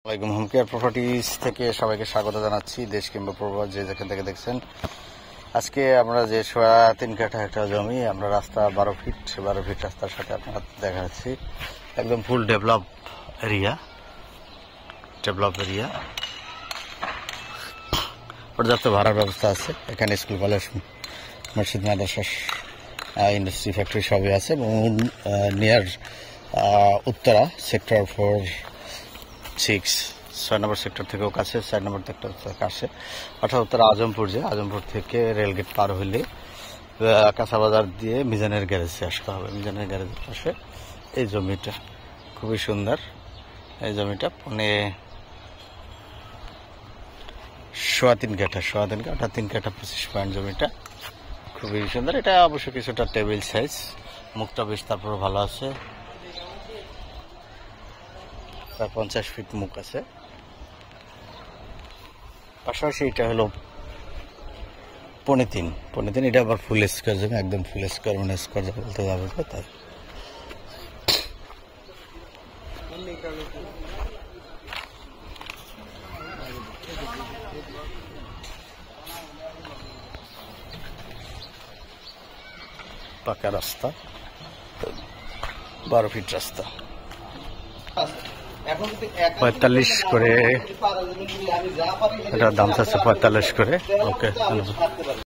আসসালামাইকুম। Home care properties থেকে সবাইকে স্বাগত জানাচ্ছি, দেশ কিংবা প্রবাস যে যেখান থেকে দেখছেন। আজকে আমরা যে 3.5 কাঠা একটা জমি, আমরা রাস্তা 12 ফিট রাস্তার সাথে আপনারা দেখা যাচ্ছি, একদম ফুল ডেভেলপ এরিয়া, পর্যাপ্ত ভাড়ার ব্যবস্থা আছে। এখানে স্কুল, কলেজ, মসজিদ, মাদ্রাসা, ইন্ডাস্ট্রি, ফ্যাক্টরি সবই আছে এবং নিয়ার উত্তরা সেক্টর 4-6 নম্বর সেক্টর থেকেও কাছে, 4 নম্বর সেক্টর কাছে, অর্থাৎ উত্তরা আজমপুর থেকে রেলগেট পার হলে কাঁচাবাজার দিয়ে মিজানের গ্যারেজে আসতে হবে। মিজানের গ্যারেজের পাশে এই জমিটা খুবই সুন্দর। এই জমিটা 3.25 কাঠা 3 কাঠা 25 পয়েন্ট জমিটা খুবই সুন্দর। এটা অবশ্য কিছুটা টেবিল সাইজ, মুখটা বেশ তারপরে ভালো আছে, 50 ফিট মুখ আছে। পাশাপাশি এটা হলো 3.5, এটা আবার ফুল স্কোয়ার জমি, একদম ফুল স্কোয়ার, মানে স্কোয়ার যা বলতে যাবে তাই। পাকা রাস্তা, 12 ফিট রাস্তা, 45 করে, এটার দাম চাচ্ছে 45 করে। ওকে।